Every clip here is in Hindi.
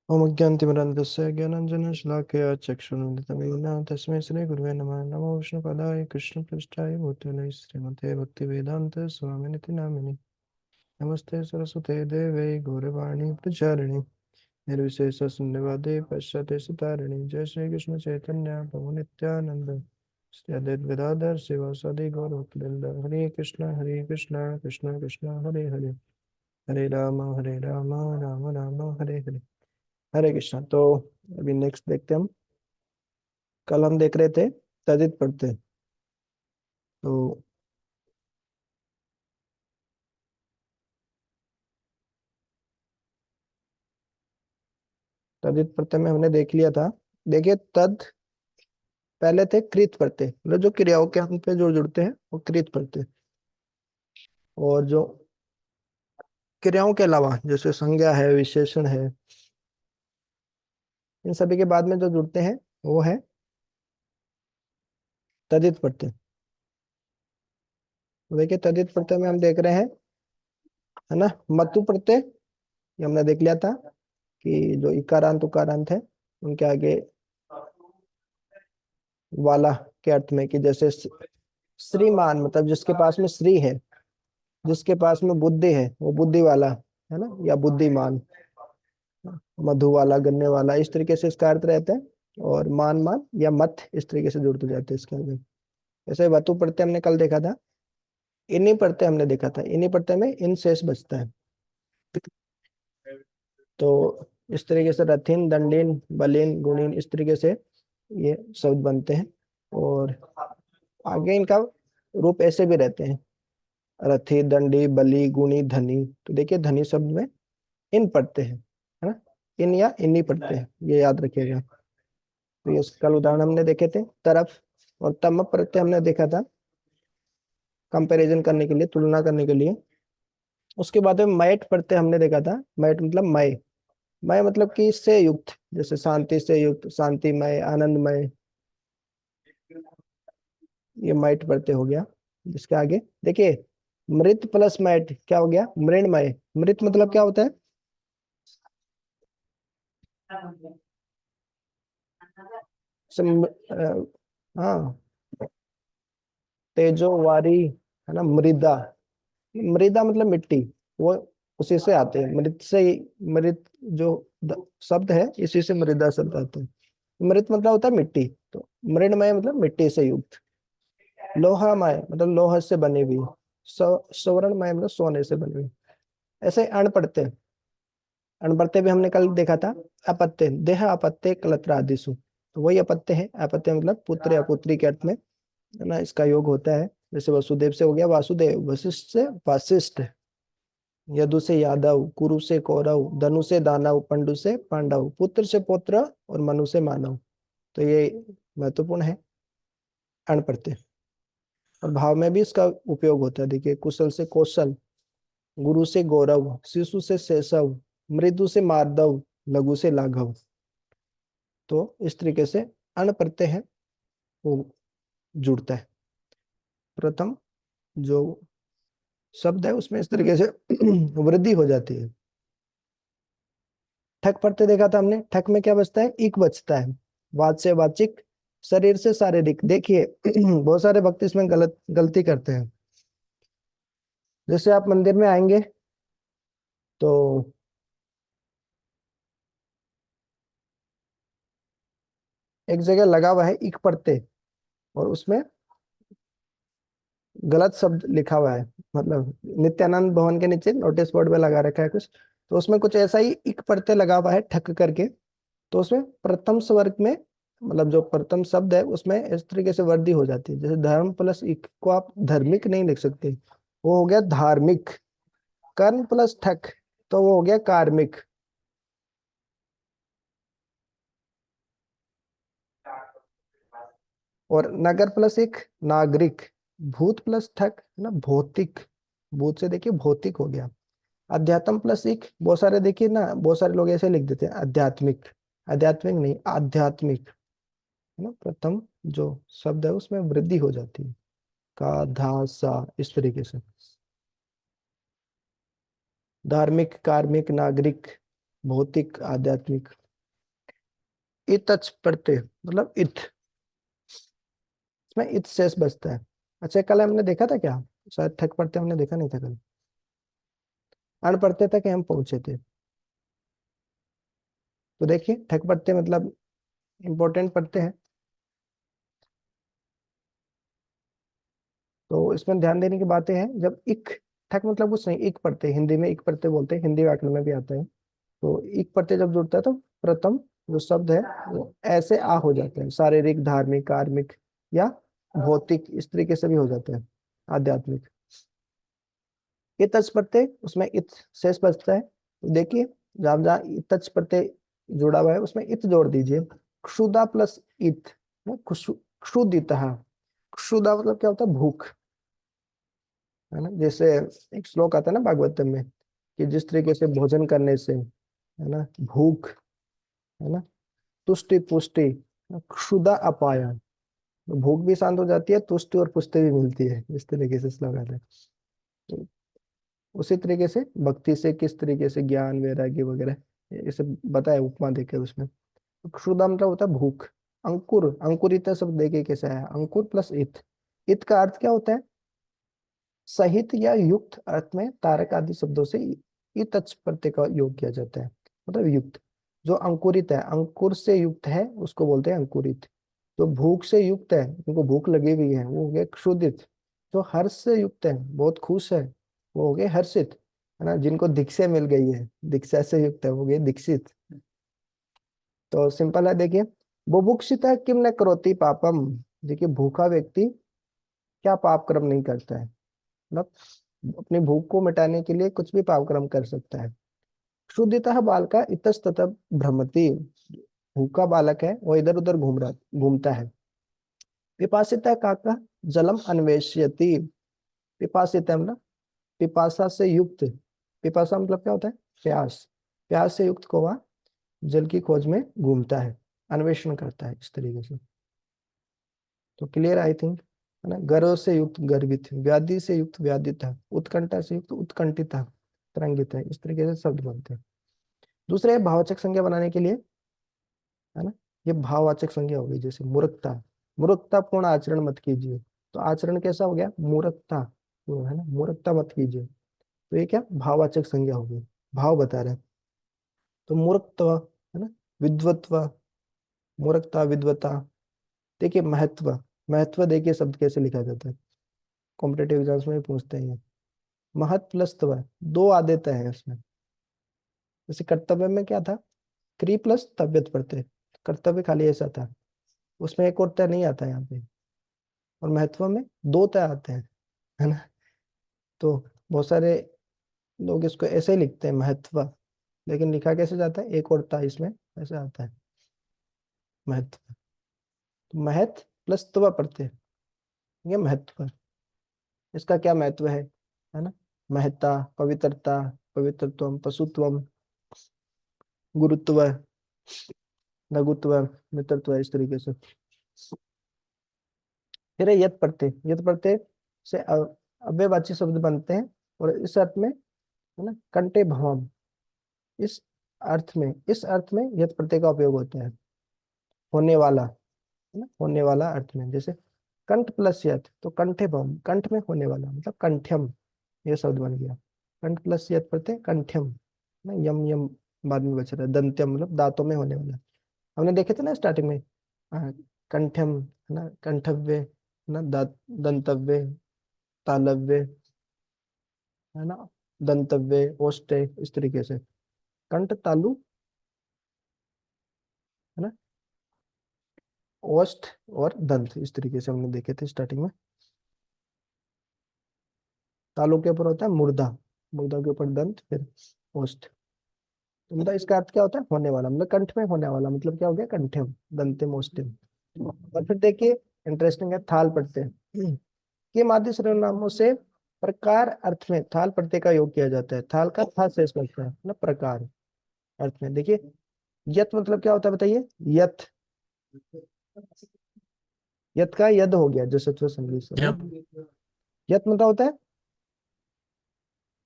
ओम अज्ञानतिमिरन्धस्य ज्ञानाञ्जनशलाकया चक्षुरुन्मिलितमेन तस्मै श्रीगुरुवे नमः। नमो विष्णुपदाय कृष्णपृष्ठाय भूतले श्रीमते भक्तिवेदान्त स्वामिनिति नामिने। नमस्ते सरस्वते देवे गौरवाणी प्रचारिणे निर्विशेषशून्यवादे पश्चाते सुतारिणे। जय श्री कृष्ण चैतन्य प्रभु नित्यानंद श्री अद्वैत गदाधर शिवासादि गौरभक्तवृंद। हरे कृष्ण कृष्ण कृष्ण हरे हरे, हरे राम राम राम हरे हरे। हरे कृष्णा। तो अभी नेक्स्ट देखते हैं हम। कल हम देख रहे थे तदित प्रत्यय। तो तदित प्रत्यय में हमने देख लिया था। देखिए, तद पहले थे कृत प्रत्यय, मतलब जो क्रियाओं के अंत पे जो जुड़ते हैं वो कृत प्रत्यय। और जो क्रियाओं के अलावा जैसे संज्ञा है, विशेषण है, इन सभी के बाद में जो जुड़ते हैं वो है तदित प्रत्यय। तो देखिए, तदित प्रत्यय में हम देख रहे हैं, है ना, मतु प्रत्यय। ये हमने देख लिया था कि जो इकारांत उकारांत है उनके आगे वाला के अर्थ में, कि जैसे श्रीमान मतलब जिसके पास में श्री है, जिसके पास में बुद्धि है वो बुद्धि वाला, है ना, या बुद्धिमान, मधु वाला, गन्ने वाला, इस तरीके से इसका अर्थ रहता है। और मान मान या मत इस तरीके से जुड़ते जाते हैं इसके आगे। जैसे वतु प्रत्यय हमने कल देखा था, इन्हीं प्रत्यय हमने देखा था, इन्हीं प्रत्यय में इन शेष बचता है। तो इस तरीके से रथिन, दंडिन, बलिन, गुणिन, इस तरीके से ये शब्द बनते हैं। और आगे इनका रूप ऐसे भी रहते हैं, रथी, दंडी, बली, गुणी, धनी। तो देखिए, धनी शब्द में इन पढ़ते हैं, है ना, इन या इन्हीं पढ़ते हैं, ये याद रखिएगा। तो ये कल उदाहरण हमने देखे थे तरफ। और तम प्रत्यय हमने देखा था कंपैरिजन करने के लिए, तुलना करने के लिए। उसके बाद में मैट प्रत्यय हमने देखा था। मैट मतलब मय, मय मतलब कि इससे युक्त, जैसे शांति से युक्त, शांतिमय, आनंदमय, ये मैट प्रत्यय हो गया। जिसके आगे देखिए, मृत प्लस मैट क्या हो गया, मृणमय। मृत मतलब क्या होता है, हाँ, तेजो वारी, है ना, मृदा। मृदा मतलब मिट्टी, वो उसी से आते हैं, मृत से ही। मृत जो शब्द है, इसी से मृदा शब्द आता है। मृत मतलब होता है मिट्टी। तो मृणमय मतलब मिट्टी से युक्त। लोहामय मतलब लोहा से बनी हुई। स्वर्णमय मतलब सोने से बनी हुई। ऐसे अण पढ़ते हैं। अण पढ़ते भी हमने कल देखा था। अपत्य, देह अपत्य कलत्र आदिशु। तो वही अपत्य है। अपत्य मतलब पुत्र या पुत्री के अर्थ में, है ना, इसका योग होता है। जैसे वसुदेव से हो गया वासुदेव, वशिष्ठ से वासिष्ठ, यदु से यादव, कुरु से कौरव, धनु से दानव, पंडु से पांडव, पुत्र से पौत्र और मनु से मानव। तो ये महत्वपूर्ण है अण प्रत्यय। और भाव में भी इसका उपयोग होता है। देखिए, कुशल से कौशल, गुरु से गौरव, शिशु से शेषव, मृदु से माधव, लघु से लाघव। तो इस तरीके से अण प्रत्यय है वो जुड़ता है। प्रथम जो शब्द है उसमें इस तरीके से वृद्धि हो जाती है। ठक प्रत्यय देखा था हमने। ठक में क्या बचता है, इक बचता है। वाच से वाचिक, शरीर से शारीरिक। देखिए बहुत सारे भक्त इसमें गलती करते हैं। जैसे आप मंदिर में आएंगे तो एक जगह लगा हुआ है इक प्रत्यय, और उसमें गलत शब्द लिखा हुआ है। मतलब नित्यानंद भवन के नीचे नोटिस बोर्ड पे लगा रखा है कुछ, तो उसमें कुछ ऐसा ही इक प्रत्यय लगा हुआ है ठक करके। तो उसमें प्रथम स्वर्ग में, मतलब जो प्रथम शब्द है उसमें इस तरीके से वृद्धि हो जाती है। जैसे धर्म प्लस इक को आप धर्मिक नहीं लिख सकते, वो हो गया धार्मिक। कर्म प्लस ठक तो वो हो गया कार्मिक। और नगर प्लस एक नागरिक। भूत प्लस ठक है ना, भौतिक। भूत से देखिए भौतिक हो गया। अध्यात्म प्लस एक, बहुत सारे देखिए ना, बहुत सारे लोग ऐसे लिख देते हैं आध्यात्मिक। आध्यात्मिक नहीं, आध्यात्मिक, है ना। प्रथम जो शब्द है उसमें वृद्धि हो जाती है। का धा सा, इस तरीके से। धार्मिक, कार्मिक, नागरिक, भौतिक, आध्यात्मिक। इतच प्रत्यय मतलब इत, इसमें इत शेष बचता है। अच्छा, कल हमने देखा था क्या, शायद ठक प्रत्यय हमने देखा नहीं था कल, अण प्रत्यय तक हम पहुंचे थे। तो देखिए ठक प्रत्यय मतलब इंपॉर्टेंट प्रत्यय है। तो इसमें ध्यान देने की बातें हैं, जब इक, ठक मतलब कुछ नहीं, इक प्रत्यय, हिंदी में इक प्रत्यय बोलते हैं, हिंदी व्याकरण में भी आता है। तो इक प्रत्यय जब जुड़ता है तो प्रथम जो शब्द है वो ऐसे आ हो जाते हैं, शारीरिक, धार्मिक, कार्मिक या भौतिक, इस तरीके से भी हो जाते हैं, आध्यात्मिक। इत प्रत्यय, उसमें इत शेष बचता है। तो देखिए जहां जहां इत प्रत्यय जुड़ा हुआ है उसमें इत जोड़ दीजिए। क्षुदा प्लस इत, क्षुदितः। क्षुदा मतलब क्या होता है, भूख, है ना। जैसे एक श्लोक आता है ना भागवतम में, कि जिस तरीके से भोजन करने से, है ना, भूख, है ना, तुष्टि पुष्टि, क्षुधा अपाया, तो भूख भी शांत हो जाती है, तुष्टि और पुष्टि भी मिलती है, इस तरीके से श्लोक आता है। तो उसी तरीके से भक्ति से किस तरीके से ज्ञान वैराग्य वगैरह ये सब बताया उपमा देके उसमें। तो क्षुधा मतलब होता है भूख। अंकुर, अंकुरित शब्द देखे कैसे आया, अंकुर प्लस इत। इत का अर्थ क्या होता है, सहित या युक्त अर्थ में तारक आदि शब्दों से इत प्रत्यय का योग किया जाता है, मतलब युक्त। जो अंकुरित है, अंकुर से युक्त है, उसको बोलते हैं अंकुरित। जो भूख से युक्त है, उनको भूख लगी हुई है, वो हो गए क्षुधित। जो हर्ष से युक्त है, बहुत खुश है, वो हो गए हर्षित, है ना। जिनको दीक्षा मिल गई है, दीक्षा से युक्त है, वो हो गए दीक्षित। तो सिंपल है, देखिए, बुभुक्षिता किम न करोति पापम। देखिए भूखा व्यक्ति क्या पाप कर्म नहीं करता है, मतलब अपनी भूख को मिटाने के लिए कुछ भी पाप कर्म कर सकता है। क्षुधितः बालका इतस्ततः भ्रमति। भूखा बालक है, वो इधर उधर घूमता है। पिपासिता काका जलम अन्वेष्यति। पिपासिता मतलब पिपासा से युक्त, पिपासा मतलब क्या होता है, प्यास। प्यास से युक्त कौवा जल की खोज में घूमता है, अन्वेषण करता है, इस तरीके से। तो क्लियर आई थिंक, है ना। गर्व से युक्त गर्वित, व्याधि से युक्त व्याधित है, उत्कंठा से युक्त उत्कंठित है, तरंगित है, इस तरीके से शब्द बनते हैं। दूसरे भाववाचक संज्ञा बनाने के लिए, है ना, ये भाववाचक संज्ञा होगी, जैसे मूर्खता, मूर्खतापूर्ण आचरण मत कीजिए। तो आचरण कैसा हो गया, मूर्खता, तो है ना, मूर्खता मत कीजिए। तो ये क्या भाववाचक संज्ञा होगी, भाव बता रहे हैं। तो मूर्खत्व, है ना, विद्वत्व, मूर्खता, विद्वता। देखिए महत्व, महत्व देखिए शब्द कैसे लिखा जाता है, कॉम्पिटेटिव एग्जाम्स में भी पूछते हैं ये। महत् प्लस तव, दो आदेता है इसमें। जैसे कर्तव्य में क्या था, क्री प्लस तव्यत प्रत्यय, कर्तव्य खाली ऐसा था, उसमें एक और तय नहीं आता यहाँ पे। और महत्व में दो तय आते हैं, है ना। तो बहुत सारे लोग इसको ऐसे ही लिखते हैं महत्व, लेकिन लिखा कैसे जाता है, एक और तय इसमें ऐसे आता है, महत्व। तो महत् प्लस तव प्रत्यय, ये महत्व, इसका क्या महत्व है ना। महत्ता, पवित्रता, पवित्रत्वम, पशुत्वम, गुरुत्व, लघुत्व, मित्रत्व, इस तरीके से। फिर है यत प्रत्यय, यत प्रत्यय से अव्ययवाची शब्द बनते हैं, और इस अर्थ में, है ना, कंटे भवम, इस इस अर्थ में यत प्रत्यय का उपयोग होता है, होने वाला, है ना, होने वाला अर्थ में। जैसे कंठ प्लस यत, तो कंठे भवम, कंठ में होने वाला मतलब कंठ्यम, ये शब्द बन गया। कंठ प्लस यत प्रत्यय कंठ्यम, ना, यम यम बाद में बच रहा है, दंत्यम मतलब दांतों में होने वाला। हमने देखे थे ना स्टार्टिंग में, कंठ्यम, है ना, कंठव्य, है ना, दंतव्य, तालव्य, है ना, दंतव्य, ओष्ठ्य, इस तरीके से। कंठ, तालु, है ना, ओष्ठ और दंत, इस तरीके से हमने देखे थे स्टार्टिंग में। तालु के ऊपर होता है मुर्दा, मुर्दा के ऊपर दंत, फिर ओष्ठ। तो मतलब इसका अर्थ क्या होता है, होने वाला, मतलब कंठ में होने वाला, मतलब क्या हो गया, कंठ्यम, दंत्यम, ओष्ठ्यम। और फिर देखिए इंटरेस्टिंग है, थाल प्रत्यय के माध्य सर्वनामों से प्रकार अर्थ में थाल प्रत्यय का योग किया जाता है। थाल का था शेष बचता है, मतलब प्रकार अर्थ में। देखिए यत मतलब क्या होता है बताइए, यत, यत का यद हो गया, जसत्व संधि से, है ना। जब यत मतलब होता है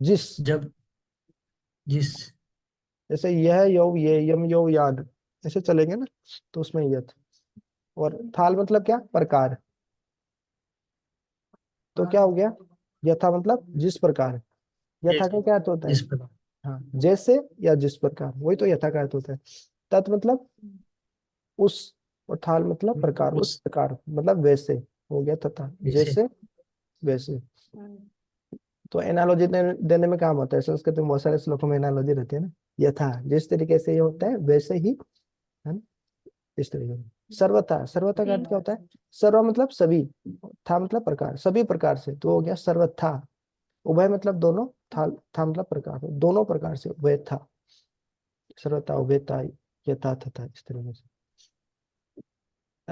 जिस। जब जिस जैसे यह यौ ये यम यौ याद, ऐसे चलेंगे ना, तो उसमें यत। और थाल मतलब क्या, प्रकार। तो क्या हो गया, यथा मतलब जिस प्रकार। यथा जिस का क्या अर्थ होता है, जिस प्रकार हाँ जैसे या जिस प्रकार, वही तो यथा का अर्थ होता है। तत् मतलब उस, और थाल मतलब प्रकार, उस उस प्रकार मतलब वैसे, हो गया तथा, जैसे जैसे वैसे। तो एनालॉजी देने में काम आता है, संस्कृत में बहुत सारे श्लोकों में एनालॉजी रहती है ना। यथा जिस तरीके से ये होता है वैसे ही, है ना, इस तरीके से। सर्वथा, सर्वथा का अर्थ क्या होता है, सर्व मतलब सभी, था मतलब प्रकार, सभी प्रकार से, तो हो गया सर्वथा। उभय मतलब दोनों, था मतलब प्रकार, दोनों प्रकार से उभय था। सर्वथा उभयता, यथा तथा, इस तरीके से।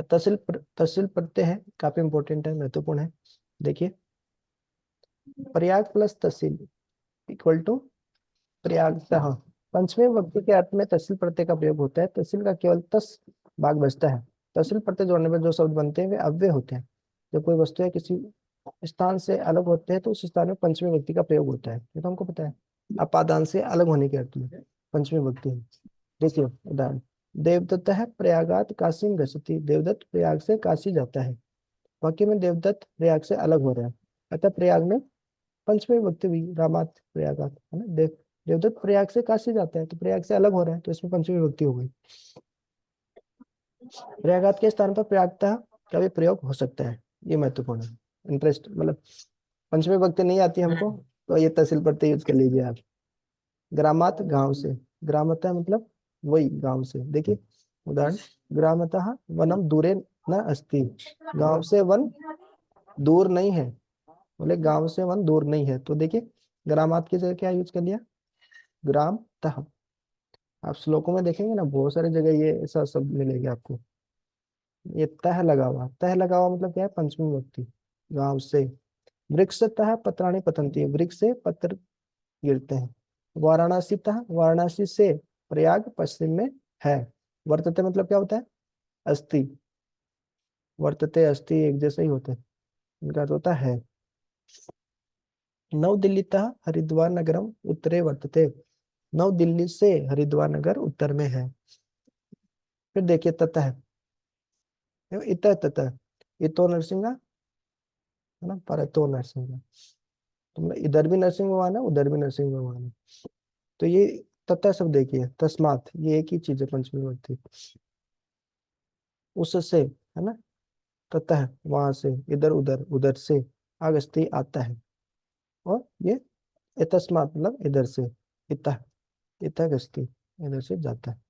तहसील प्रत्यय है, काफी इंपॉर्टेंट है, महत्वपूर्ण है। देखिए, प्रयाग प्लस तहसील इक्वल टू प्रयागतः। पंचमी विभक्ति के अर्थ में तहसील प्रत्यय का प्रयोग होता है। तहसील का केवल तस भाग बचता है। तहसील प्रत्यय जोड़ने में जो शब्द बनते हैं वे अव्यय होते हैं। जब कोई वस्तु है किसी स्थान से अलग होते हैं तो उस स्थान में पंचमी विभक्ति का प्रयोग होता है, ये तो हमको पता है। अपादान से अलग होने के अर्थ में पंचमी विभक्ति है। देखिए उदाहरण, देवदत्त है प्रयागात काशी गच्छति। देवदत्त प्रयाग से काशी जाता है। वाक्य में देवदत्त प्रयाग से अलग हो रहा है, अतः प्रयाग में पंचमी विभक्ति हुई, रामात प्रयागात, है ना। देवदत्त प्रयाग से काशी जाता है, तो प्रयाग से अलग हो रहा है, तो इसमें पंचमी विभक्ति हो गई। प्रयागात के स्थान पर प्रयागतः का भी प्रयोग हो सकता है, ये महत्वपूर्ण है। इंटरेस्ट मतलब पंचमी विभक्ति नहीं आती हमको, तो ये तहसील प्रत्यय यूज कर लीजिए आप। ग्रामात गांव से, ग्रामतः मतलब वही गांव से। देखिए उदाहरण, ग्रामतः वनम दूरे न अस्ति। गांव से वन दूर नहीं है, बोले गांव से वन दूर नहीं है, तो देखिए ग्रामात की जगह क्या यूज कर लिया, ग्राम तह। आप श्लोकों में देखेंगे ना, बहुत सारी जगह ये ऐसा शब्द मिलेगा आपको। ये तह लगा हुआ मतलब क्या है, पंचमी विभक्ति, गांव से। वृक्ष तह पत्राणि पतंती, वृक्ष से पत्र गिरते हैं। वाराणसी तह, वाराणसी से प्रयाग पश्चिम में है। वर्तते मतलब क्या होता है, अस्थि। वर्तते अस्थि एक जैसे ही होते हैं, इनका अर्थ होता है। नव दिल्ली तह हरिद्वार नगरम उत्तरे वर्तते। नव दिल्ली से हरिद्वार नगर उत्तर में है। फिर देखिए ततः, इतः ततः, इतो नरसिंहा, है ना, परतो नरसिंहा। तो मतलब इधर भी नरसिंह भगवान है, उधर भी नरसिंह भगवान है। तो ये ततः सब देखिए, तस्मात, ये एक ही चीज है पंचमी विभक्ति। उससे, है ना, ततः वहां से, इधर उधर, उधर से, अगस्ती आता है। और ये इतस्मात मतलब इधर से, इतः, इतः गस्ती, इधर से जाता है।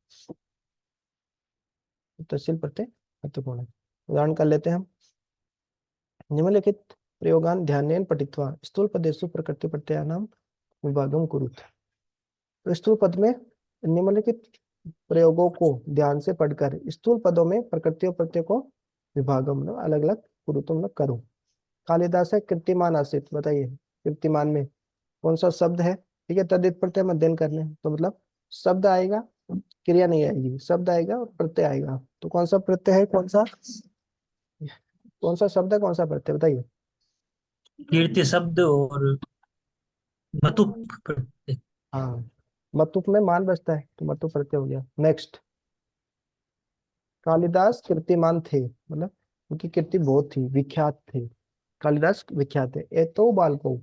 तहसील प्रत्यय महत्वपूर्ण है। उदाहरण कर लेते हैं हम। निम्नलिखित प्रयोगान ध्यानेन पठित्वा स्थूल पदेषु प्रकृति प्रत्ययानां विभागम कुरुत। तो स्थूल पद में निम्नलिखित प्रयोगों को ध्यान से पढ़कर स्थूल पदों में प्रकृति और प्रत्यय को विभागम मतलब अलग अलग कुरुतु मतलब करो। कालिदास है कीर्तिमान आसित, बताइए कीर्तिमान में कौन सा शब्द है, ठीक है। तदित प्रत्यय अध्ययन करने हैं, तो मतलब शब्द आएगा, क्रिया नहीं आएगी, शब्द आएगा और प्रत्यय आएगा। तो कौन सा प्रत्यय है, कौन सा शब्द है, कौन सा प्रत्यय, बताइए। कीर्ति शब्द और मतुप प्रत्यय। हाँ, मतुप में मान बचता है, तो मतुप प्रत्यय हो गया। नेक्स्ट, कालिदास कीर्तिमान थे, मतलब उनकी कीर्ति बहुत थी, विख्यात थे। कालिदास विख्यात है। ए तो बालको,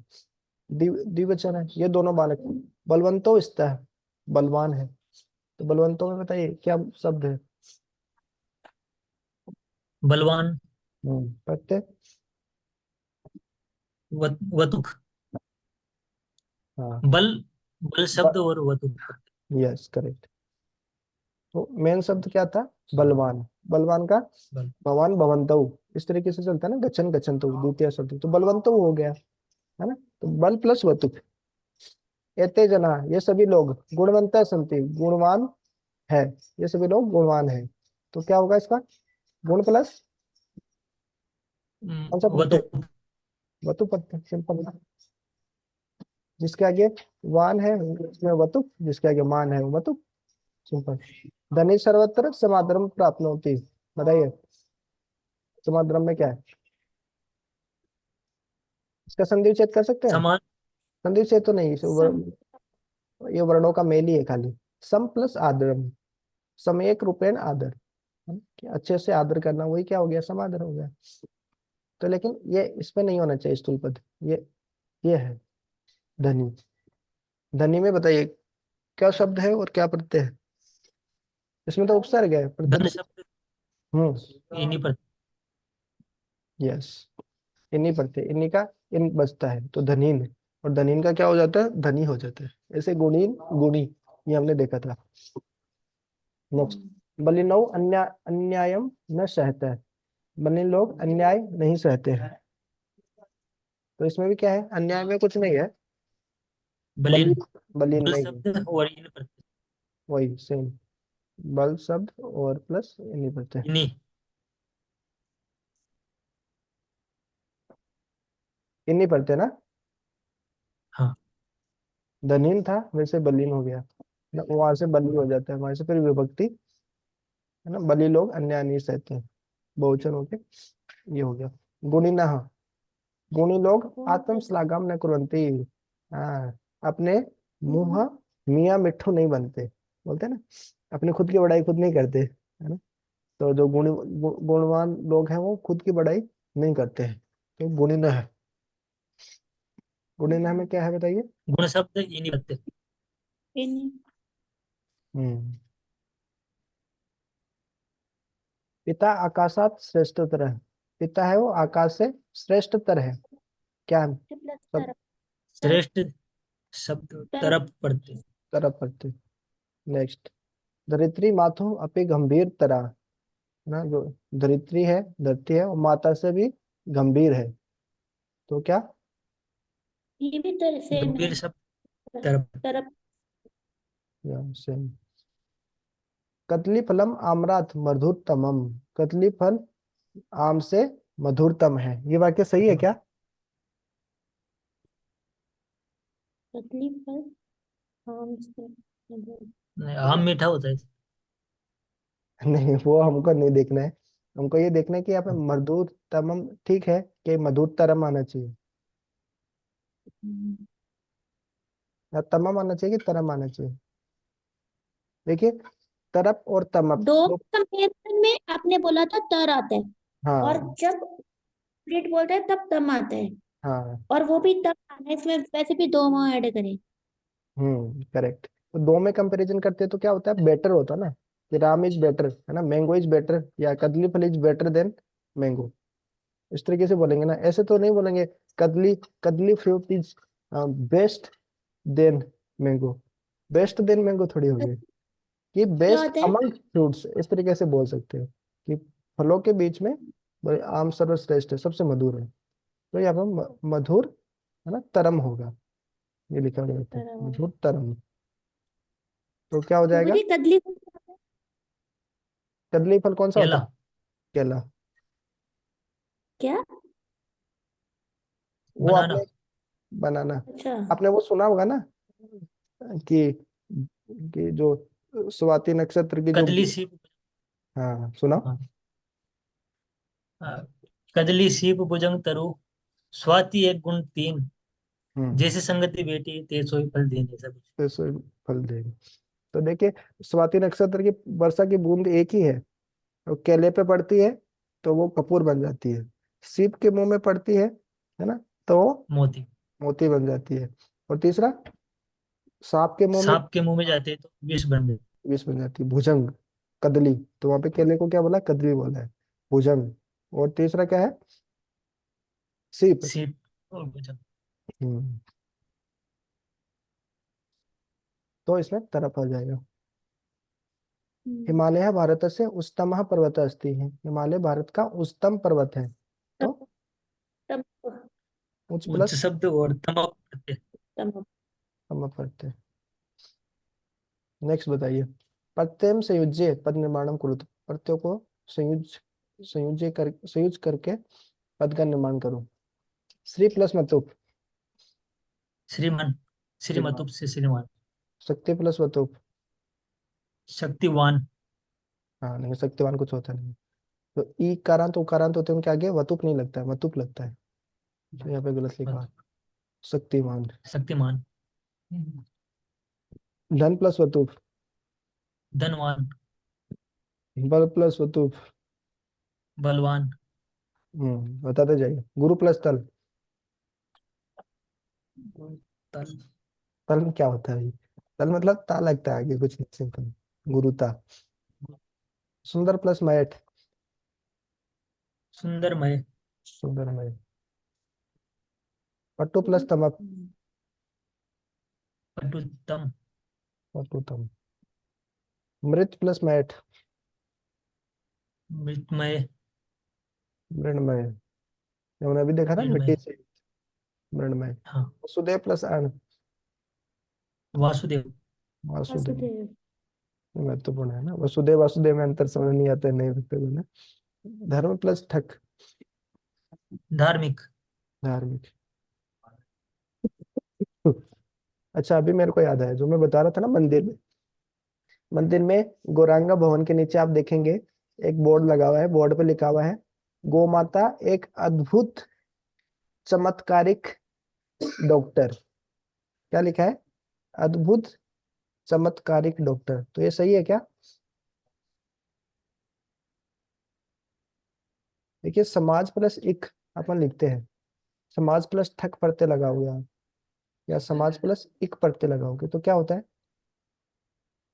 द्विवचन है, ये दोनों बालक। बलवंतो स्तः, बलवान है। तो बलवंतों में बताइए क्या शब्द है। बलवान प्रत्यय। वतुक। हाँ, बल बल शब्द और वतुक। Yes correct. तो मेन शब्द क्या था, बलवान। बलवान का बल भवान भवंतौ, इस तरीके से चलता है ना, गच्छन गच्छन्तौ द्वितीय शब्द, तो बलवंतौ हो गया, है ना। तो बल प्लस वतुक। एते जना, ये सभी लोग, गुणवंता संति, गुणवान है, ये सभी लोग गुणवान है। तो क्या होगा इसका, गुण प्लस कौन सा प्रत्यय, वतुक। वतु प्रत्यय, सिंपल। जिसके आगे वान है उसमें वतुक, जिसके आगे मान है वो वतुक, सिंपल। धनी सर्वत्र समादरम प्राप्नोति, बताइए। समाद्रम में क्या है? इसका संधि विच्छेद कर सकते हैं? समान। संधि विच्छेद तो नहीं, सम ये वर्णों का मेल ही है खाली। सम प्लस आदरम, समएक रूपेण आदर, है ना? कि अच्छे से आदर करना, वही क्या हो गया? समादर हो गया। तो लेकिन ये इसमें नहीं होना चाहिए स्थूल पद, ये है धनी। धनी में बताइए क्या शब्द है और क्या प्रत्यय है? इसमें तो उपसर्ग है पर धन धनी। शब्द हम्म। इन्हीं पर। यस, इन्हीं प्रत्यय, इन्हीं का इन बचता है तो धनीन। और धनीन का क्या हो जाता है? धनी हो जाता है। ऐसे गुणीन गुणी, ये हमने देखा था। नेक्स्ट, बलिनौ अन्यायम न सहते हैं। बलिन लोग अन्याय नहीं सहते हैं। तो इसमें भी क्या है? अन्याय में कुछ नहीं है। बलि, बलिन बलिन बल नहीं है। शब्द और इन पर। वही सेम, बल शब्द और प्लस इन्हीं प्रत्यय। इन्हीं। इन्हीं प्रत्यय ना। हाँ। धनीन था वैसे बलीन हो गया ना, वहां से बली हो जाता है, वहां से फिर विभक्ति, है ना। बली लोग अन्याय नहीं सहते हैं, बहुवचन हो गया, ये हो गया। गुणी ना, गुणी लोग आत्म श्लाघम न कुर्वन्ति। हाँ, अपने मुंह मियाँ मिट्ठू नहीं बनते, बोलते हैं ना, अपने खुद की बड़ाई खुद नहीं करते, है ना। तो जो गुणवान लोग हैं वो खुद की बड़ाई नहीं करते हैं, तो गुणी न है। गुणी न में क्या है बताइए? गुण शब्द इन्हीं पर। इन हम्म। पिता आकाशात श्रेष्ठतर है। पिता है वो आकाश से श्रेष्ठतर है। क्या है? प्लस सब तरफ तरफ श्रेष्ठ शब्द तरफ तरफ पड़ते। तरफ पड़ते। नेक्स्ट, धरित्री माथु अपि गंभीर तरह, ना। जो धरित्री है, धरती है, वो माता से भी गंभीर है। तो क्या? ये भी तो सेम है। गंभीर शब्द तरफ। तरफ सेम। कदली फलम आम्रात मधुरतमम। कदली फल आम से मधुरतम है, ये वाक्य सही है क्या? तकलीफ है आम से मधुर। नहीं, आम मीठा होता है। नहीं, वो हमको नहीं देखना है। हमको ये देखना है कि यहाँ पे मधुरतमम ठीक है कि मधुरतरम आना चाहिए, या तमम आना चाहिए कि तरम आना चाहिए? देखिए, तरप और तमप दो दो। कंपेरिजन में आपने बोला था तर आता है, और हाँ जब स्प्लिट बोलते हैं तब तम आता है, हाँ। और वो भी तब आना है, इसमें वैसे भी दो माँ ऐड करें। करेक्ट। तो दो में कंपैरिजन करते हैं तो क्या होता है? बेटर होता है ना, कि राम इज बेटर, है ना, मैंगो इज बेटर, या कदली फल इज बेटर देन मैंगो। इस तरीके से बोलेंगे ना, ऐसे तो नहीं बोलेंगे कदली कदली fruit is best then mango. Best then mango थोड़ी होगी, कि क्या बेस्ट होता है? अमंग फ्रूट्स, इस तरीके से बोल सकते हैं कि फलों के बीच में आम सर्वश्रेष्ठ है, सबसे मधुर है। तो यहाँ पर मधुर, है ना, तरम होगा, ये लिखा हुआ था, तरह मधुर तरम। तो क्या हो जाएगा? मुझे कदली फूल पता है। कदली फल कौन सा होता केला। है? केला। क्या? वो बनाना। आपने, बनाना, अच्छा। आपने वो सुना होगा ना कि जो स्वाति नक्षत्र की जो, कदली सीप। हाँ सुना। हाँ। हाँ, कदली सीप भुजंग तरु स्वाति एक गुण तीन हम्म। जैसे संगति बेटी ते सोई फल देने सब। तो इससे फल देगा। तो देखिए, स्वाति नक्षत्र की वर्षा की बूंद एक ही है, और केले पे पड़ती है तो वो कपूर बन जाती है। सीप के मुंह में पड़ती है ना, तो वो मोती। मोती बन जाती है। और तीसरा, सांप के मुंह में सांप के मुंह में जाते तो विष बन जाते। विष बन जाती है, भुजंग। कदली, तो वहां पे केले को क्या बोला? कदली बोला है, भुजंग। और तीसरा क्या है? सीप। सीप और भुजंग। हम्म। तो इसमें तरफ आ जाएगा। हिमालय भारत से उच्चतम पर्वत अस्ति है। हिमालय भारत का उच्चतम पर्वत है। तब तो तब उच्च उच्च प्लस शब्द और तमक प्रत्यय। तब तम पड़ते हैं। नेक्स्ट बताइए, प्रत्यय संयुज्य पद निर्माणम कुरुत। प्रत्ययों को संयुज करके पद का निर्माण करो। श्री प्लस मतुप। श्रीमन। श्रीमतुप से श्रीमान। शक्ति प्लस वतुप। शक्तिवान। हाँ नहीं, शक्तिवान कुछ होता नहीं। तो ई कारांत उकारांत होते हैं, उनके आगे वतुप नहीं लगता है, मतुप लगता है। तो यहाँ पे गलत लिखा है। शक्तिमान। शक्तिमान। धन प्लस वतुप। धनवान। बल प्लस वतुप। बलवान। बताते जाइए। गुरु प्लस तल। तल। तल में क्या होता है? तल मतलब ता लगता है आगे, कुछ नहीं, सिंपल। गुरुता। सुंदर प्लस मयठ। सुंदरमय। सुंदरमय। पट्टू प्लस तमक। पटुत्तम। पट्टुतम। मृत प्लस मैठ। मृतमय। मृणमय। ये हमने अभी देखा था, मिट्टी मृणमय। से। मृणमय। हाँ। वसुदेव प्लस अण। वासुदेव। वासुदेव। वासुदेव। ये महत्वपूर्ण है ना, वसुदेव वासुदेव में अंतर समझ नहीं आता है, नहीं रखते हुए ना। धर्म प्लस ठक। धार्मिक। धार्मिक। अच्छा, अभी मेरे को याद है जो मैं बता रहा था ना, मंदिर में। मंदिर में गौरांगा भवन के नीचे आप देखेंगे एक बोर्ड लगा हुआ है, बोर्ड पे लिखा हुआ है, गौ माता एक अद्भुत चमत्कारिक डॉक्टर। क्या लिखा है? अद्भुत चमत्कारिक डॉक्टर। तो ये सही है क्या? देखिए, समाज प्लस इक अपन लिखते हैं, समाज प्लस ठक प्रत्यय लगा हुआ है, या समाज प्लस इक प्रत्यय लगाओगे तो क्या होता है?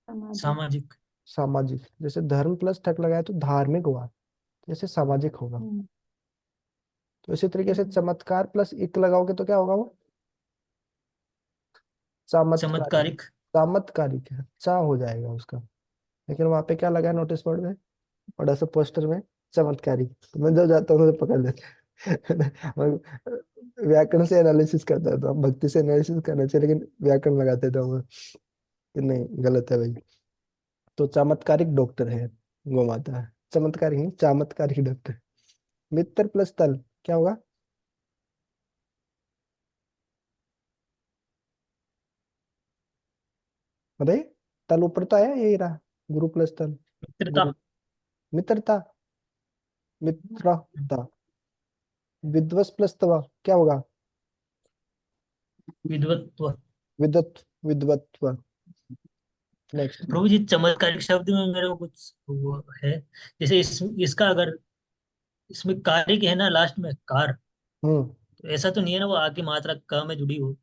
सामाजिक। सामाजिक। सामाजिक। जैसे धर्म प्लस ठक लगाया तो धार्मिक हुआ, जैसे सामाजिक होगा। तो इसी तरीके से चमत्कार प्लस इक लगाओगे तो क्या होगा वो? चमत्कारिक। चमत्कारिक। चमत्कारिक है, चा हो जाएगा उसका। लेकिन वहां पे क्या लगा है नोटिस बोर्ड में, बड़ा सा पोस्टर में? चमत्कारिक। तो मैं जब जाता हूँ तो पकड़ लेते हैं। मैं व्याकरण से एनालिसिस करता था, भक्ति से एनालिसिस करना चाहिए, लेकिन व्याकरण लगाते थे मैं कि नहीं, गलत है भाई। तो चमत्कारिक डॉक्टर है गौ माता। चमत्कारिक नहीं, चमत्कारिक डॉक्टर। मित्र प्लस तल क्या होगा? अरे, तल ऊपर तो आया, यही रहा। गुरु प्लस तल। मित्रता। गुरु। मित्रता। मित्रता। विद्वस प्लस तवा क्या होगा? विद्वत्व। विदत्व। विद्वत्व। नेक्स्ट। प्रभु जी, चमत्कारिक शब्द में मेरे को कुछ वो है, जैसे इसका अगर इसमें कार्य है ना लास्ट में कार, हम्म। तो ऐसा तो नहीं है ना वो आगे मात्रा क में जुड़ी हो।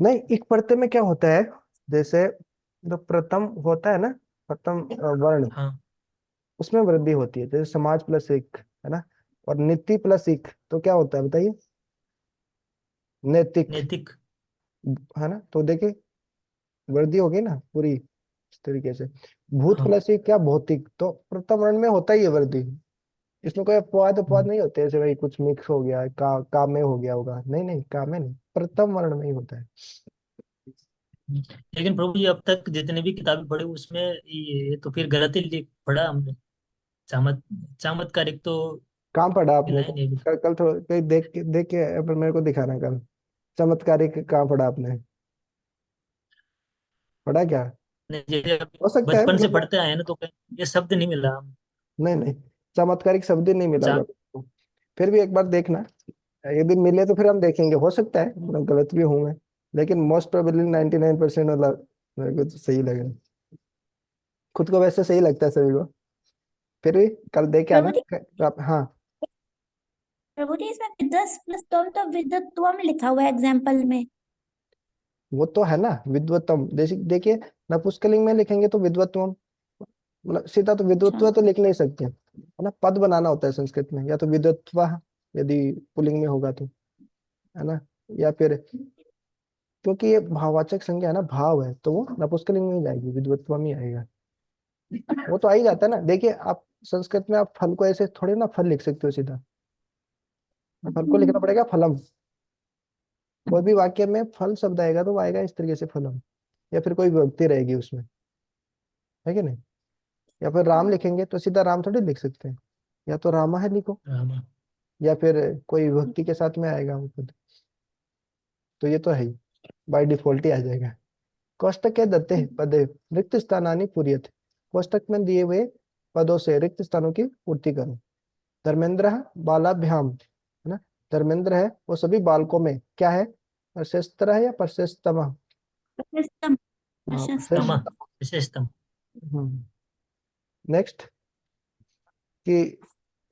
नहीं, एक प्रत्यय में क्या होता है, जैसे जो प्रथम होता है ना, प्रथम वर्ण, हाँ। उसमें वृद्धि होती है, जैसे समाज प्लस एक, है ना। और नीति प्लस एक तो क्या होता है बताइए? नैतिक। नैतिक। है ना, तो देखिए वृद्धि होगी ना पूरी इस तरीके से। भूत हाँ। प्लस एक क्या? भौतिक। तो प्रथम वर्ण में होता ही है वृद्धि। इसमें कोई अपवाद अपवाद हम्म। नहीं होते, ऐसे भाई कुछ मिक्स हो गया, का में हो गया होगा, नहीं नहीं, का में नहीं, प्रथम वर्ण में ही होता है। लेकिन प्रभु जी, अब तक जितने भी किताबें पढ़े उसमें ये तो फिर गलत ही लिख पढ़ा हमने। चमत चमत्कारिक तो कहाँ पढ़ा आपने? मिला ही नहीं अभी। कल थोड़ा कहीं देख के अपन मेरे को दिखाना कल। चमत्कारिक कहाँ पढ़ा आपने? पढ़ा क्या? जैसे अब हो सकता है बचपन मेरे से को। पढ़ते आए हैं ना, तो कहीं ये शब्द नहीं मिला हम। नहीं नहीं, चमत्कारिक शब्द ही नहीं मिला होगा चा, आपको। फिर भी एक बार देखना, यदि मिले तो फिर हम देखेंगे, हो सकता है मैं गलत भी हूँ मैं, लेकिन मोस्ट प्रोबेबली 99% वाला मेरे को तो सही लग रहा है। खुद को वैसे सही लगता है सभी को। फिर भी कल देख के आना। प्रभु जी। हाँ। प्रभु जी, इसमें विदस प्लस तम तो विद्वत्वम लिखा हुआ है एग्जाम्पल में। वो तो है ना, विद्वत्तम। जैसे देखिए, नपुंसकलिंग में लिखेंगे तो विद्वत्तम, मतलब सीधा तो अच्छा। विद्वत्व तो लिख नहीं सकते, है ना, पद बनाना होता है संस्कृत में, या तो विद्वत्वा यदि पुल्लिंग में होगा तो, है ना, या फिर, क्योंकि ये भाववाचक संज्ञा है ना, भाव है, तो वो नपुंसकलिंग में ही जाएगी, विद्वत्वा में ही आएगा। वो तो आ ही जाता है ना। देखिए आप संस्कृत में आप फल को ऐसे थोड़ी ना फल लिख सकते हो सीधा, फल को लिखना पड़ेगा फलम। कोई भी वाक्य में फल शब्द आएगा तो वो आएगा इस तरीके से, फलम। या फिर कोई व्यक्ति रहेगी उसमें, है कि नहीं। या फिर राम लिखेंगे तो सीधा राम थोड़ी लिख सकते हैं, या तो रामा है लिखो, रामा। या फिर कोई विभक्ति के साथ में आएगा वो पद। तो ये तो है ही, बाय डिफॉल्ट ही आ जाएगा। कोष्टक के दत्ते पदे रिक्त स्थानानि पूर्यते। कोष्टक में दिए हुए पदों से रिक्त स्थानों की पूर्ति करो। धर्मेंद्र बालाभ्याम, है ना, धर्मेंद्र है वो सभी बालकों में क्या है, प्रशस्त है या प्रशस्तम? प्रशस्तम। हाँ, प्रशस्तम। तमा, विशेषतम। नेक्स्ट कि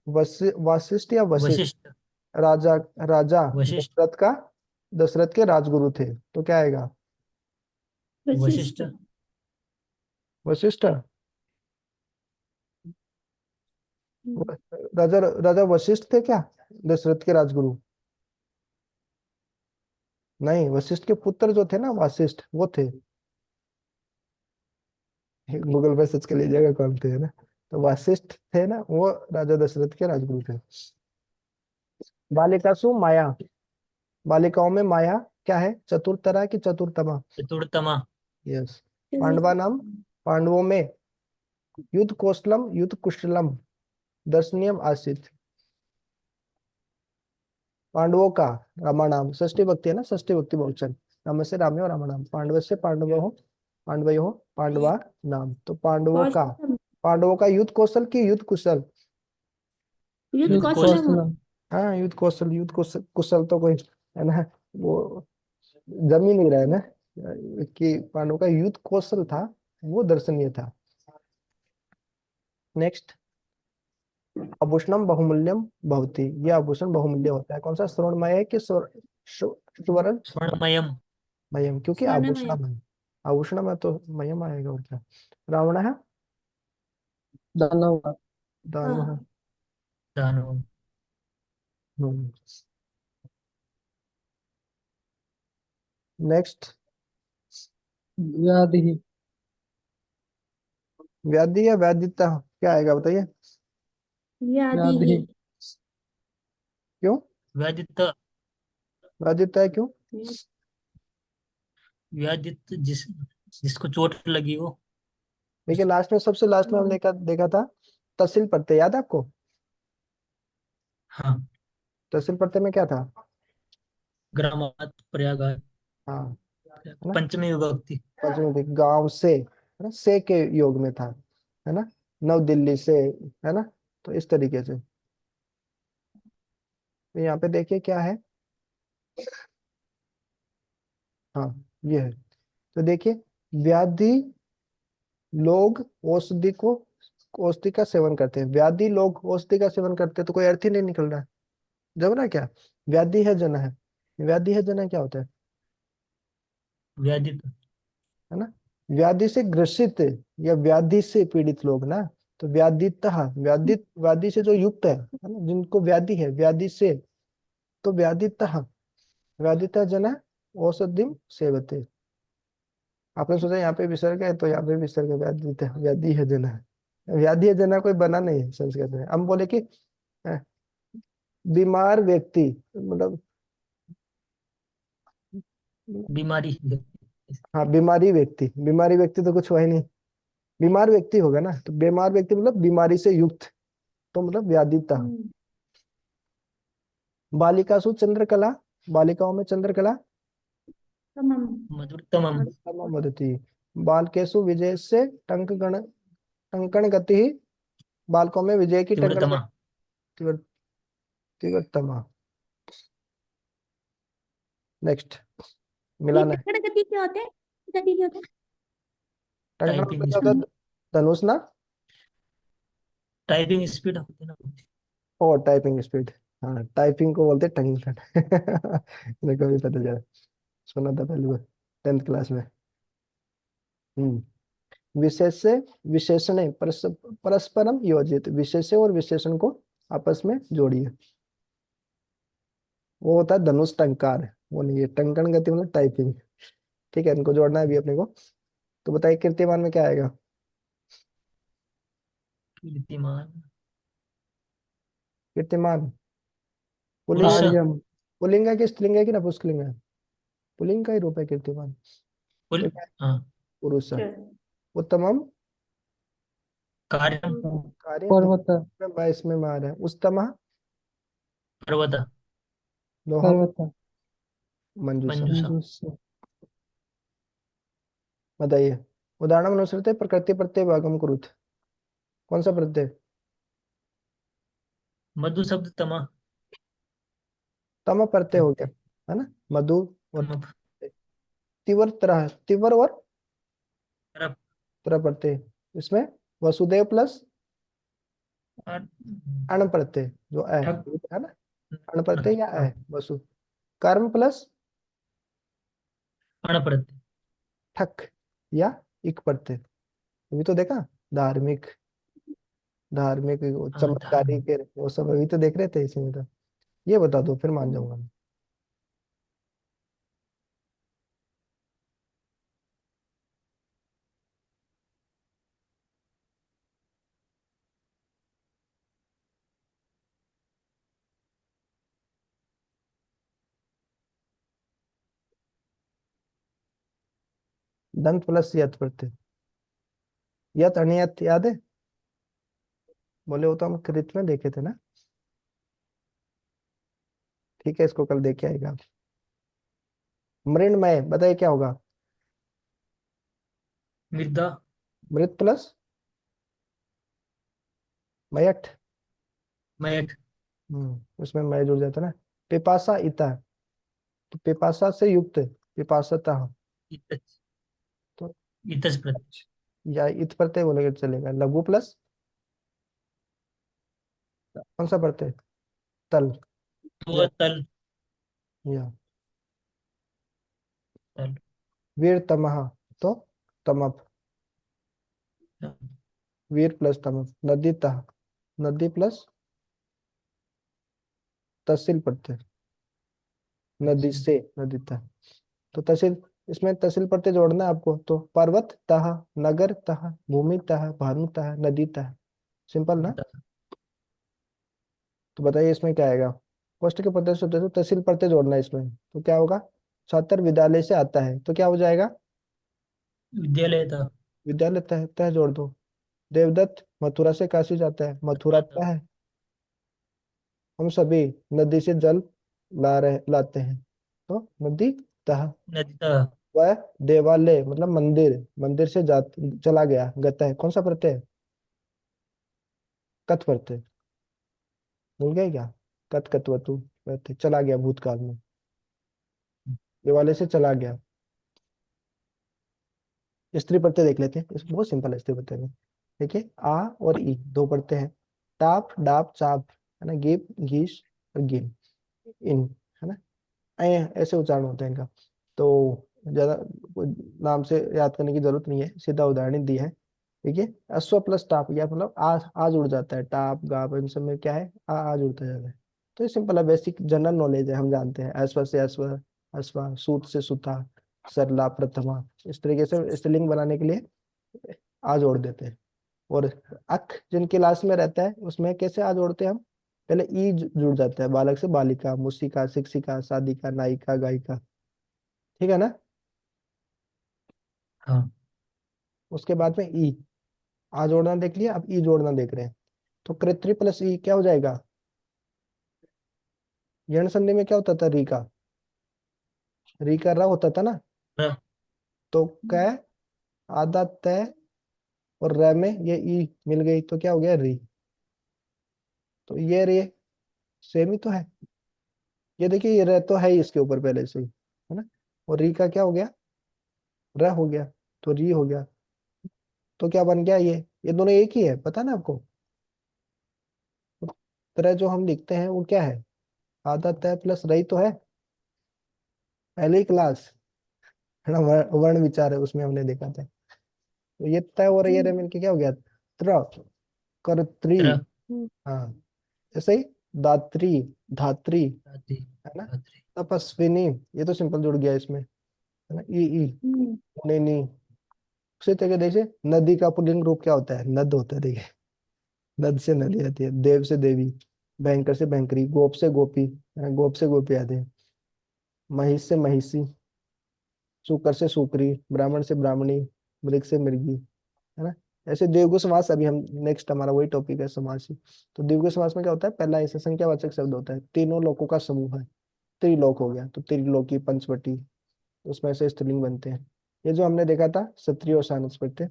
वशिष्ठ या वशिष्ठ वशिष्ठ। राजा राजा वशिष्ठ। दशरथ के राजगुरु थे, तो क्या आएगा? वशिष्ठ। वशिष्ठ। वशिष्ठ। राजा राजा वशिष्ठ थे क्या दशरथ के राजगुरु? नहीं, वशिष्ठ के पुत्र जो थे ना वशिष्ठ, वो थे। गूगल पे सर्च कर लीजिएगा कौन थे, है ना। तो वशिष्ठ थे ना, वो राजा दशरथ के राजगुरु थे। बालिकासु माया, बालिकाओं में माया क्या है, चतुरतरा की चतुरतमा? चतुर्थमा। यस। पांडवा नाम, पांडवों में युद्ध कौशलम युद्ध कुशलम दर्शनीयम आसित। पांडवों का रामानाम, षष्ठी भक्ति है ना, षष्ठी भक्ति बहुवचन। राम से रामे और रामानाम, पांडव से पांडव हो, पांडवयो हो, पांडवा नाम। तो कौशलम। पांडवों का युद्ध कौशल की युद्ध कुशल? युद्ध युद्ध कौशलम। कौशल। हाँ, युद्ध कौशल, युद्ध कुशल, कुशल तो कोई, है ना, वो जम ही नहीं रहा है ना, कि पांडवों का युद्ध कौशल था, वो दर्शनीय था। नेक्स्ट, आभूषणम बहुमूल्यम भवति, यह आभूषण बहुमूल्य होता है। कौन सा, स्वर्णमय है कि स्वर्ण स्वर्णमयम। मयम? क्योंकि स्वर्णमय। आभूषणम है, आभूषणम है तो मयम आएगा, और क्या। रावण है दानव, दानव है। हाँ। दानव। नेक्स्ट, व्याधि, व्याधि या व्याधिता, क्या आएगा बताइए? व्याधि। व्याधि। क्यों व्याधित। व्याधिता है, क्यों? व्याधित जिसको चोट लगी हो। देखिए लास्ट में, सबसे लास्ट में हमने देखा देखा था तहसील प्रत्यय, याद है आपको? हाँ। तहसील प्रत्यय में क्या था? ग्रामात प्रयागात। हाँ, है ना, पंचमी विभक्ति। पंचमी थी, गांव से, है ना, से के योग में था, है ना, नव दिल्ली से, है ना। तो इस तरीके से, तो यहाँ पे देखिए क्या है। हाँ, ये है। तो देखिए, व्याधि लोग औषधि को, औषधि का सेवन करते हैं, व्याधि लोग औषधि का सेवन करते हैं, तो कोई अर्थ ही नहीं निकल रहा है। जब ना क्या, व्याधि है जना है, व्याधि है जना क्या होता व्याधित। है ना, व्याधि से ग्रसित या व्याधि से पीड़ित लोग ना। तो व्याधितः, व्याधि से जो युक्त है ना, जिनको व्याधि है, व्याधि से, तो व्याधितः, व्याधितः जना औषधिम सेवते। आपने सोचा यहाँ पे विसर्ग है, तो यहाँ पे विसर्ग है, व्याधि है जना है। व्याधि है जना कोई बना नहीं है संस्कृत में। हम बोले कि अ, बीमार व्यक्ति, मतलब, बीमारी। हाँ, बीमारी व्यक्ति तो कुछ हुआ ही नहीं, बीमार व्यक्ति होगा ना, तो बीमार व्यक्ति मतलब बीमारी से युक्त, तो मतलब व्याधिता। बालिकासु चंद्रकला, बालिकाओं में चंद्रकला तमम। मधुरतमम। मदति। बालकेशु विजय से टंकण गति ही, बालकों में विजय की टंकण तीव्रतमा। गति तीव्र- तीव्रतमा। नेक्स्ट, ये मिलाना है। टक्कर गति क्या होते हैं? गति क्या होता है? टंकण मतलब टाइपिंग क्या होता स्पीड। है? धनुष ना। टाइपिंग स्पीड होती है ना। और टाइपिंग स्पीड, हाँ, टाइपिंग को बोलते हैं टंकण। मेरे को भी पता चला, सुना था पहले 10th क्लास में। विशेष से विशेषण परस्परम योजित, विशेष और विशेषण को आपस में जोड़िए। वो होता है धनुष टंकार, वो नहीं है टंकण गति, मतलब टाइपिंग। ठीक है, इनको जोड़ना है भी अपने को। तो बताइए कीर्तिमान में क्या आएगा? कीर्तिमान। कीर्तिमान पुल्लिंग पुरुष। है, पुल्लिंग है कि स्त्रीलिंग है कि नपुंसकलिंग है? पुल्लिंग का ही रूप है कीर्तिमान, पुल। तो क्या है? हाँ। पुरुष है। चल। उत्तमम कार्यम। कार्य पर्वत में 22 में मार है। उत्तम पर्वत। लोहम मंजूषा। मंजूषा। बताइए, उदाहरण अनुसृत प्रकृति प्रत्यय भागम कुरुत। कौन सा प्रत्यय? मधु शब्द तमा। तम प्रत्यय हो गया, प्रत्यय। है ना? मधु और तम। तिवर तरह, तिवर और तरप। तरह प्रत्यय। इसमें वसुदेव प्लस और अण प्रत्यय जो ठक। है ना, अण प्रत्यय या हाँ। वसु। कर्म प्लस अण प्रत्यय। ठक या इक प्रत्यय। अभी तो देखा, धार्मिक, धार्मिक वो हाँ, चमत्कारी के वो सब अभी तो देख रहे थे इसमें तो। ये बता दो फिर मान जाऊंगा मैं। दंत प्लस यत प्रत्यय। यत अनियत याद है? बोले वो तो हम कृत में देखे थे ना। ठीक है, इसको कल देखे आएगा। मृण्मय बताइए क्या होगा? मृदा। मृत प्लस मयठ। मयठ। उसमें मय जुड़ जाता है ना। पिपासा इता, तो पिपासा से युक्त, पिपासता। इतच। तो इतच प्रत्यय। या इत प्रत्यय बोलेगा तो चलेगा। लघु प्लस कौन सा प्रत्यय? तल तो या तल। या। तल। वीर तमह, तो तमप। वीर प्लस तमप। नदी तह, नदी प्लस तहसील प्रत्यय। नदी से नदी तह, तो तहसील। इसमें तहसील प्रत्यय जोड़ना है आपको, तो पर्वत तह, नगर तह, भूमि तह, भानु तह, नदी तह। सिंपल ना? तो बताइए इसमें क्या आएगा? कोष्ठ के प्रत्यय से होते तो तहसील प्रत्यय जोड़ना है इसमें, तो क्या होगा? छात्र विद्यालय से आता है, तो क्या हो जाएगा? विद्यालय था। विद्यालय तह, तह जोड़ दो। देवदत्त मथुरा से काशी जाता है, मथुरा मथुरा था। तह है। हम सभी नदी से जल लाते हैं, तो नदी तह। नदी था। वह देवालय मतलब मंदिर, मंदिर से जा चला गया, गता है कौन सा प्रत्यय है? कथ प्रत्यय। भूल गए क्या? कथ कथवतु प्रत्यय, चला गया भूतकाल में, देवालय से चला गया। स्त्री प्रत्यय देख लेते हैं, बहुत सिंपल है स्त्री प्रत्यय में। देखिए आ और ई दो प्रत्यय हैं। टाप डाप चाप, है ना? गिप गीस और गिन, इन, है ना? ऐसे उच्चारण होते हैं इनका। तो ज्यादा कोई नाम से याद करने की जरूरत नहीं है, सीधा उदाहरण ही दिया है। देखिए अश्व प्लस टाप, या मतलब आ जुड़ जाता है, टाप गाप इन सब में क्या है? आ जुड़ता जाता है। तो ये सिंपल है, बेसिक जनरल नॉलेज है, हम जानते हैं। अश्व से अश्व, अश्वा, सूत से सुता, सरला प्रथमा। इस तरीके से स्त्रीलिंग बनाने के लिए आ जोड़ देते हैं। और अक जिनके लास्ट में रहता है उसमें कैसे आ जोड़ते हैं हम? पहले ई जुड़ जाता है, बालक से बालिका, मुसिका, शिक्षिका, साधिका, नायिका, गायिका। ठीक है ना? हाँ। उसके बाद में ई, आ जोड़ना देख लिया, अब ई जोड़ना देख रहे हैं। तो कृत्रि प्लस ई क्या हो जाएगा? यण संधि में क्या होता था? री का र होता था ना। र। तो कै, आधा तय, और र में ये ई मिल गई, तो क्या हो गया? री। तो ये रे सेम ही तो है। ये देखिए ये र तो है ही इसके ऊपर पहले से ही, है ना? और री का क्या हो गया? र हो गया, तो री हो गया। तो क्या बन गया? ये दोनों एक ही है, पता ना आपको? तरह जो हम लिखते हैं वो क्या है? आधा तय प्लस रही तो है, पहले ही क्लास, है ना? वर्ण विचार है उसमें हमने देखा था। तो ये तय और ये रे मिलके क्या हो गया? त्र, कर्त्री। त्र। हाँ, ऐसे ही दात्री, धात्री, धात्री। है ना? धात्री। तपस्विनी, ये तो सिंपल जुड़ गया इसमें, है ना? ई पुणेनी। उसी तरीके से नदी का पुल्लिंग रूप क्या होता है? नद होता है, देखिए। नद से नदी आती है, देव से देवी, भयंकर से भयंकरी, गोप से गोपी, गोप से गोपी आते हैं, महिष से महिषी, सुकर से सुकरी, ब्राह्मण से ब्राह्मणी, मृग से मृगी, है ना? ऐसे द्विगु समास, अभी हम नेक्स्ट हमारा वही टॉपिक है समास ही। तो द्विगु समास में क्या होता है? पहला ऐसा संख्यावाचक शब्द होता है, तीनों लोकों का समूह है। त्रिलोक हो गया, तो त्रिलोकी, पंचवटी, उसमें से स्त्रीलिंग बनते हैं। ये जो हमने देखा था क्षत्रिय और सानस प्रत्यय,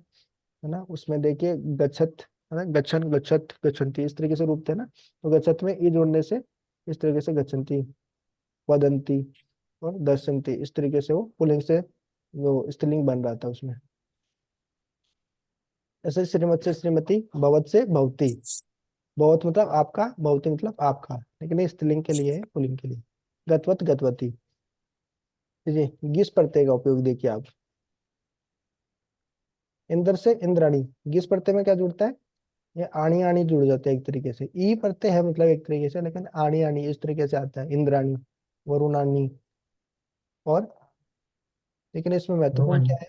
है ना? उसमें देखिए गच्छत है ना, गच्छन, गच्छत, गच्छन्ति, इस तरीके से रूप थे ना। तो गच्छत में ई जोड़ने से इस तरीके से गच्छन्ति, वदंती और दर्शन्ति, इस तरीके से वो पुल्लिंग से जो स्त्रीलिंग बन रहा था उसमें। ऐसे श्रीमत से श्रीमती, भवत से भवती। भवत मतलब आपका, भवती मतलब आपका, लेकिन ये स्त्रीलिंग के लिए है, पुल्लिंग के लिए। गतवत, गतवती। जी, गिस प्रत्यय का उपयोग देखिए आप। इंद्र से इंद्राणी, गिस प्रत्यय में क्या जुड़ता है, ये आणी आणी जुड़ जाते हैं एक तरीके से। ई प्रत्यय है मतलब एक तरीके से, लेकिन आणी आणी इस तरीके से आता है, इंद्राणी, वरुणानी। और लेकिन इसमें महत्वपूर्ण भवानी। क्या है,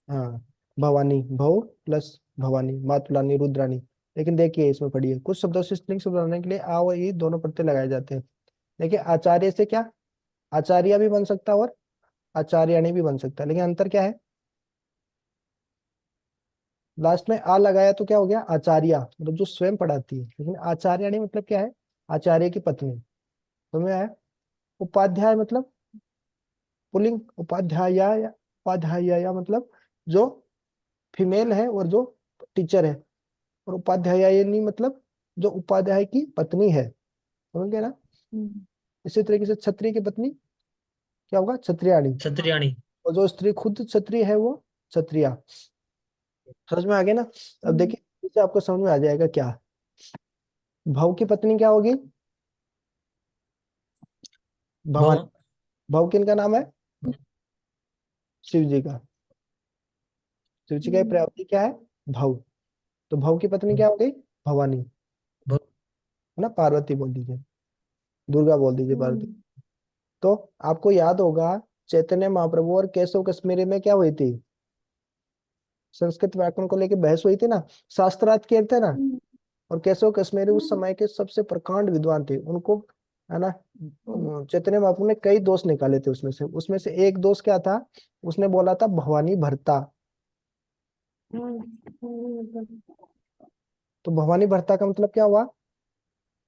हाँ, भवानी, भव प्लस भवानी, मातुलानी, रुद्रानी। लेकिन देखिए इसमें पढ़िए, कुछ शब्दों से स्त्रीलिंग शब्द बनाने के लिए आ और ई दोनों प्रत्यय लगाए जाते हैं। देखिए आचार्य से क्या, आचार्य भी बन सकता है और आचार्याणी भी बन सकता है, लेकिन अंतर क्या है, लास्ट में आ लगाया तो क्या हो गया, आचार्य मतलब जो स्वयं पढ़ाती है, लेकिन आचार्याणी मतलब क्या है, आचार्य की पत्नी। समझ आया। उपाध्याय मतलब पुल्लिंग, उपाध्याय मतलब जो फीमेल है और जो टीचर है। और उपाध्यायनी मतलब जो उपाध्याय की पत्नी है। समझ गए ना। इसी तरीके से क्षत्रिय की पत्नी क्या होगा, क्षत्रियाणी। क्षत्रियाणी। और जो स्त्री खुद क्षत्रिय है वो क्षत्रिया। समझ में आ गया ना। अब देखिए इसे आपको समझ में आ जाएगा क्या, भव की पत्नी क्या होगी, भवानी। भव। भव किनका नाम है, शिव जी का। शिव जी का प्रवृत्ति क्या है, भव। तो भव की पत्नी क्या हो गई, भवानी, है भव। ना, पार्वती बोल दीजिए, दुर्गा बोल दीजिए, पार्वती। तो आपको याद होगा चैतन्य महाप्रभु और केशव कश्मीरी में क्या हुई थी, संस्कृत व्याकरण को लेकर बहस हुई थी ना, शास्त्रार्थ किए थे ना। और केशव कश्मीरी उस समय के सबसे प्रकांड विद्वान थे, उनको, है ना, चैतन्य महाप्रभु ने कई दोष निकाले थे उसमें से एक दोष क्या था, उसने बोला था भवानी भरता। तो भवानी भरता का मतलब क्या हुआ,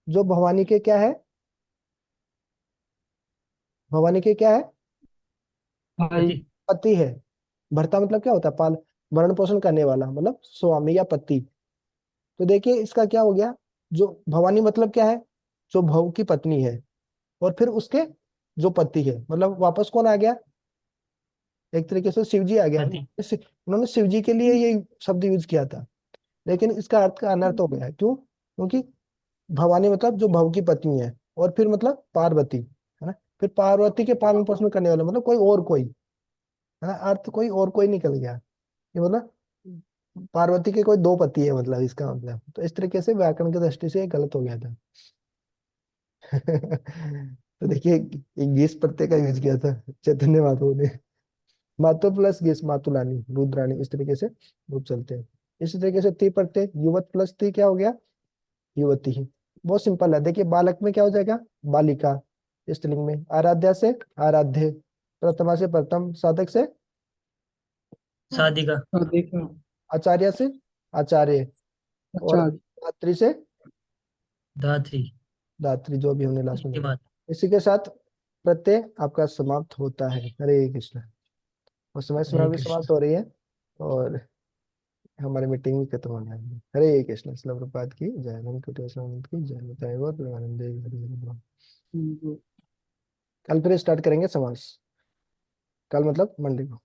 जो भवानी के क्या है, भवानी के क्या है, पति। पति है। भरता मतलब क्या होता है, पाल, भरण पोषण करने वाला, मतलब स्वामी या पति। तो देखिए इसका क्या हो गया, जो भवानी मतलब क्या है, जो भव की पत्नी है, और फिर उसके जो पति है, मतलब वापस कौन आ गया, एक तरीके से शिव जी आ गया। पति। उन्होंने शिव जी के लिए ये शब्द यूज किया था, लेकिन इसका अर्थ का अनर्थ हो गया, क्यों, क्योंकि भवानी मतलब जो भव की पत्नी है, और फिर मतलब पार्वती, है ना, फिर पार्वती के पालन पोषण करने वाला, मतलब कोई और कोई, है ना, अर्थ कोई और कोई निकल गया। ये मतलब पार्वती के कोई दो पति है, मतलब इसका मतलब, तो इस तरीके से व्याकरण की दृष्टि से ये गलत हो गया था। तो देखिए एक गीस प्रत्यय का यूज किया था चैतन्य महाप्रभु ने। मातु प्लस गीस, मातुलानी, रुद्रानी, इस तरीके से रूप चलते हैं। इसी तरीके से ती प्रत्यय, युवत प्लस ती क्या हो गया, युवती ही। बहुत सिंपल है, देखिए बालक में क्या हो जाएगा, बालिका, स्त्रीलिंग में। आराध्या से आराध्य, प्रथमा से प्रथम, साधक से शादी का। हाँ देखा। आचार्य से आचार्य, और अच्छा। धात्री से धात्री। धात्री, जो भी हमने लास्ट में देखा। दिमाग। इसी के साथ प्रत्यय आपका समाप्त होता है। हरे कृष्ण। और समय समय हरे भी कृष्ण। समाप्त हो रही है, और हमारी मीटिंग भी खत्म होने वाली है। हरे कृष्ण। शिल प्रभुपाद की जय, नंद की जय, बताए और प्रेमानंद देव हरे हरे। हम्म। कल फिर स्टार्ट करेंगे समास, कल मतलब मंडे को।